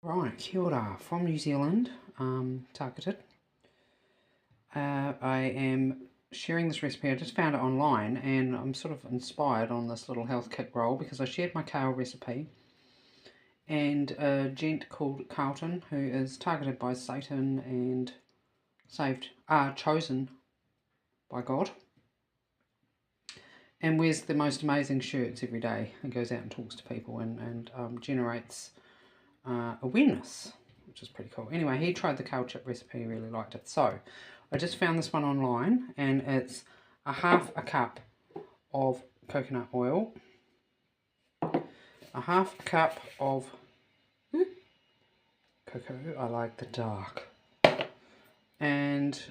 Right, kia ora, from New Zealand, targeted. I am sharing this recipe. I just found it online and I'm sort of inspired on this little health kick roll because I shared my kale recipe and a gent called Carlton, who is targeted by Satan and chosen by God, and wears the most amazing shirts every day and goes out and talks to people and generates awareness, which is pretty cool. Anyway, he tried the kale chip recipe, he really liked it. So I just found this one online and it's half a cup of coconut oil, a half cup of cocoa, I like the dark, and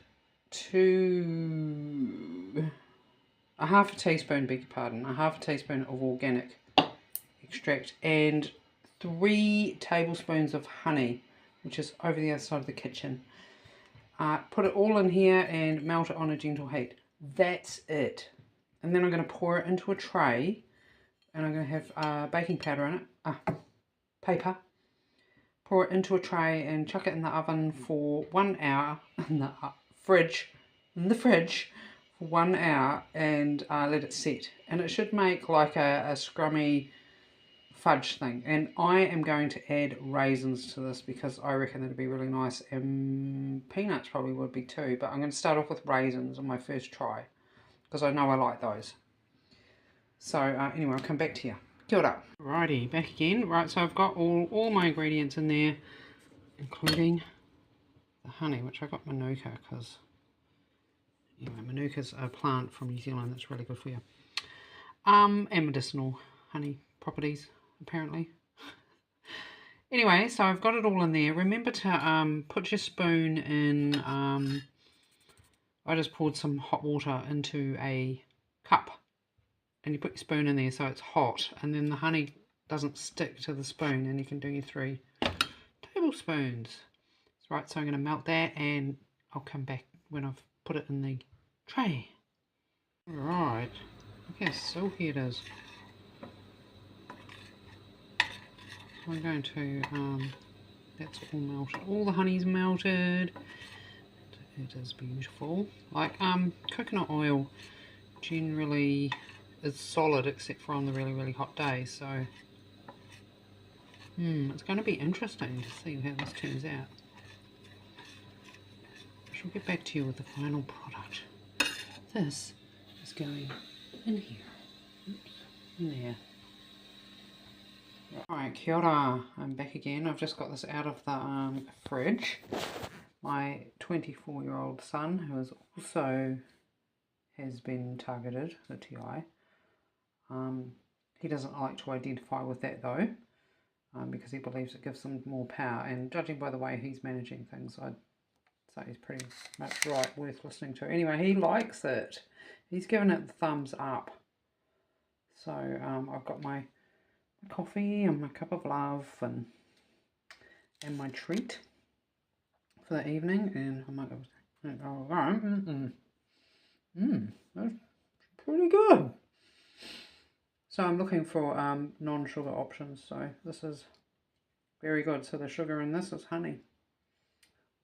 a half a teaspoon, beg your pardon, a half a teaspoon of organic extract, and 3 tablespoons of honey, which is over the other side of the kitchen. Put it all in here and melt it on a gentle heat. That's it. And then I'm going to pour it into a tray, and I'm going to have baking powder in it, paper. Pour it into a tray and chuck it in the oven for 1 hour, in the fridge for 1 hour, and let it set. And it should make like a scrummy fudge thing. And I am going to add raisins to this because I reckon it'd be really nice, and peanuts probably would be too, but I'm going to start off with raisins on my first try because I know I like those. So anyway, I'll come back to you. Kia ora. Righty, back again. Right, so I've got all my ingredients in there, including the honey, which I got Manuka because, anyway, Manuka's a plant from New Zealand that's really good for you. And medicinal honey properties, apparently. Anyway, so I've got it all in there. Remember to put your spoon in, I just poured some hot water into a cup, and you put your spoon in there so it's hot, and then the honey doesn't stick to the spoon, and you can do your 3 tablespoons. Right, so I'm going to melt that and I'll come back when I've put it in the tray. Right, okay, so here it is. I'm going to, that's all melted. All the honey's melted. It is beautiful. Like, coconut oil generally is solid except for on the really, really hot days, so it's going to be interesting to see how this turns out. I shall get back to you with the final product. This is going in here. Oops, in there. Alright, kia ora. I'm back again. I've just got this out of the fridge. My 24-year-old son, who is also has been targeted, the TI, he doesn't like to identify with that though, because he believes it gives him more power, and judging by the way he's managing things, I'd say he's pretty much right, worth listening to. Anyway, he likes it. He's given it the thumbs up. So I've got my coffee and my cup of love and my treat for the evening, and I might go, that's pretty good. So I'm looking for non-sugar options, so this is very good. So the sugar in this is honey,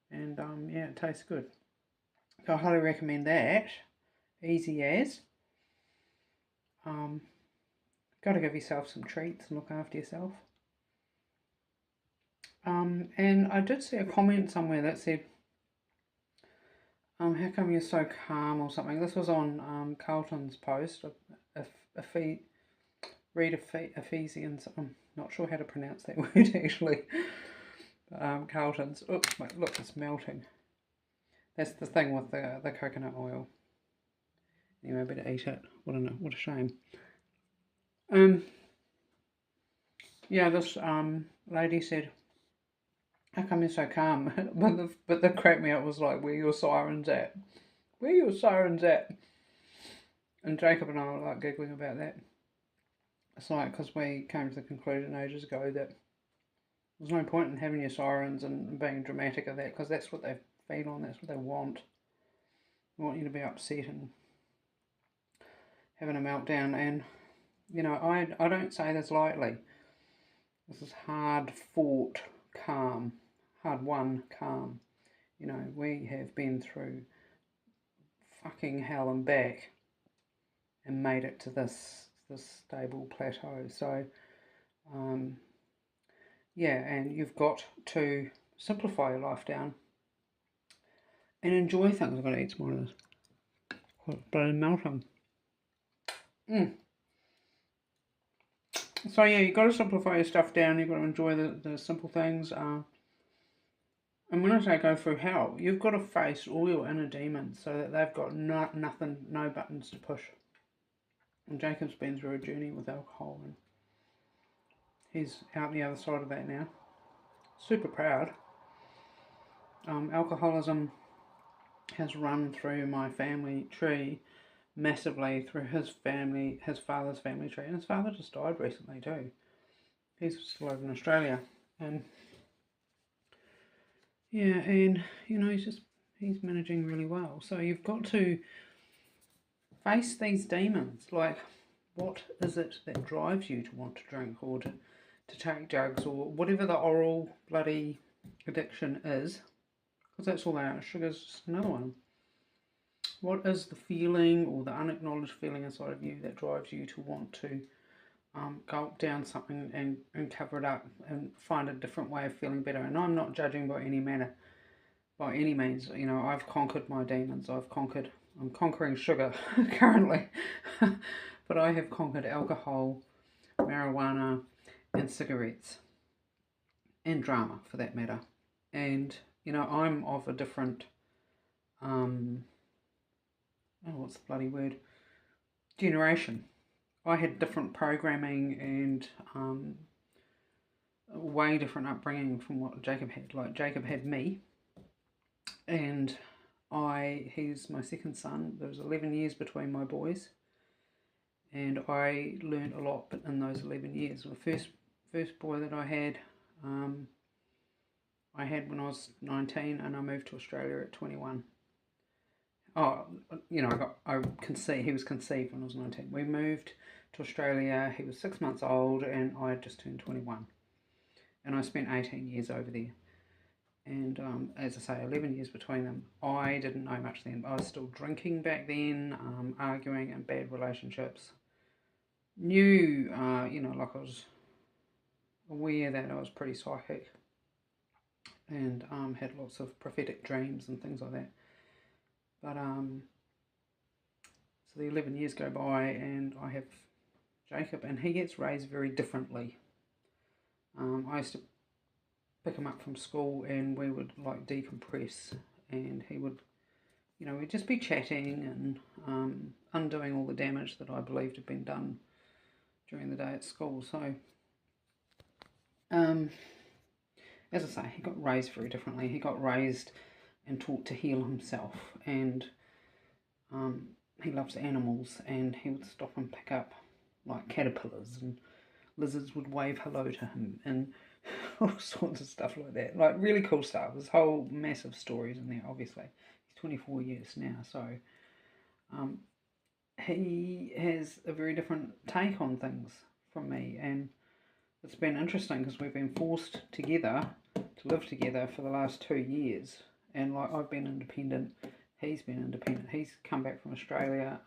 and yeah, it tastes good. So I highly recommend that. Easy as. Got to give yourself some treats and look after yourself. And I did see a comment somewhere that said, how come you're so calm or something. This was on Carlton's post. Read Ephesians. I'm not sure how to pronounce that word actually. Carlton's. Oops, look, it's melting. That's the thing with the coconut oil. Anyway, I better eat it. What a shame. Yeah, this lady said, how come you're so calm? but the crap me up was like, where your sirens at? Where your sirens at? And Jacob and I were like giggling about that. It's like, because we came to the conclusion ages ago that there's no point in having your sirens and being dramatic of that, because that's what they feed on, that's what they want. They want you to be upset and having a meltdown. And you know, I don't say this lightly. This is hard fought calm. hard-won calm. You know, we have been through fucking hell and back and made it to this stable plateau. So, yeah, and you've got to simplify your life down and enjoy things. I'm going to eat some more of this. Bloody melting. So yeah, you've got to simplify your stuff down. You've got to enjoy the simple things. And when I say go through hell, you've got to face all your inner demons so that they've got nothing, no buttons to push. And Jacob's been through a journey with alcohol, and he's out the other side of that now. Super proud. Alcoholism has run through my family tree massively, through his father's family tree, and his father just died recently too. He's still over in Australia, and yeah, and you know, he's managing really well. So you've got to face these demons. Like, what is it that drives you to want to drink or to take drugs or whatever the oral bloody addiction is? Because that's all they are. Sugar's just another one. What is the feeling or the unacknowledged feeling inside of you that drives you to want to gulp down something and cover it up and find a different way of feeling better? And I'm not judging by any means. You know, I've conquered my demons. I'm conquering sugar currently, but I have conquered alcohol, marijuana, and cigarettes, and drama for that matter. And you know, I'm of a different what's the bloody word? Generation. I had different programming and a way different upbringing from what Jacob had. Like, Jacob had me, and he's my second son. There was 11 years between my boys, and I learned a lot in those 11 years. The first boy that I had when I was 19, and I moved to Australia at 21. Oh, you know, he was conceived when I was 19. We moved to Australia, he was 6 months old, and I had just turned 21. And I spent 18 years over there. And as I say, 11 years between them. I didn't know much then. I was still drinking back then, arguing in bad relationships. Knew, like I was aware that I was pretty psychic, and had lots of prophetic dreams and things like that. But so the 11 years go by, and I have Jacob, and he gets raised very differently. I used to pick him up from school, and we would like decompress, and he would, you know, we'd just be chatting and undoing all the damage that I believed had been done during the day at school. So, as I say, he got raised very differently. He got raised and taught to heal himself, and he loves animals, and he would stop and pick up like caterpillars, and lizards would wave hello to him, and all sorts of stuff like that. Like, really cool stuff. There's whole massive stories in there, obviously. He's 24 years now, so he has a very different take on things from me, and it's been interesting because we've been forced together to live together for the last 2 years. And like, I've been independent, he's been independent. He's come back from Australia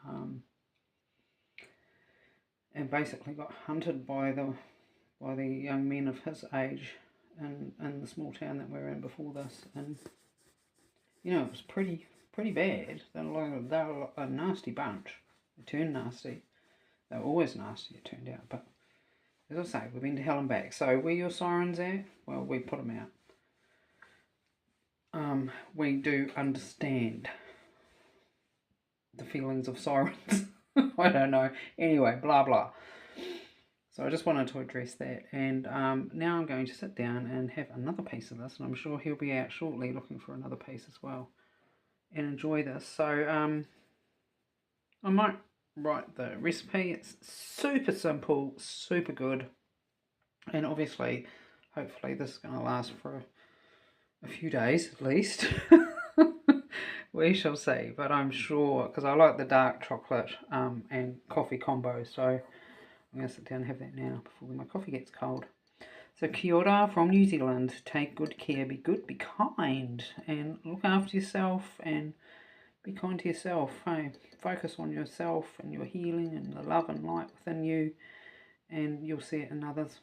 and basically got hunted by the young men of his age in the small town that we were in before this. And you know, it was pretty bad. They were a nasty bunch. They turned nasty. They were always nasty, it turned out. But as I say, we've been to hell and back. So where your sirens at? Well, we put them out. We do understand the feelings of sirens. I don't know. Anyway, blah blah. So I just wanted to address that, and now I'm going to sit down and have another piece of this, and I'm sure he'll be out shortly looking for another piece as well, and enjoy this. So I might write the recipe. It's super simple, super good, and obviously, hopefully this is going to last for a few days at least. We shall see, but I'm sure, because I like the dark chocolate and coffee combo, so I'm going to sit down and have that now before my coffee gets cold. So kia ora from New Zealand. Take good care, be good, be kind, and look after yourself and be kind to yourself. Hey, focus on yourself and your healing and the love and light within you, and you'll see it in others.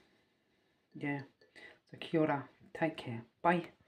Yeah. So kia ora. Take care. Bye.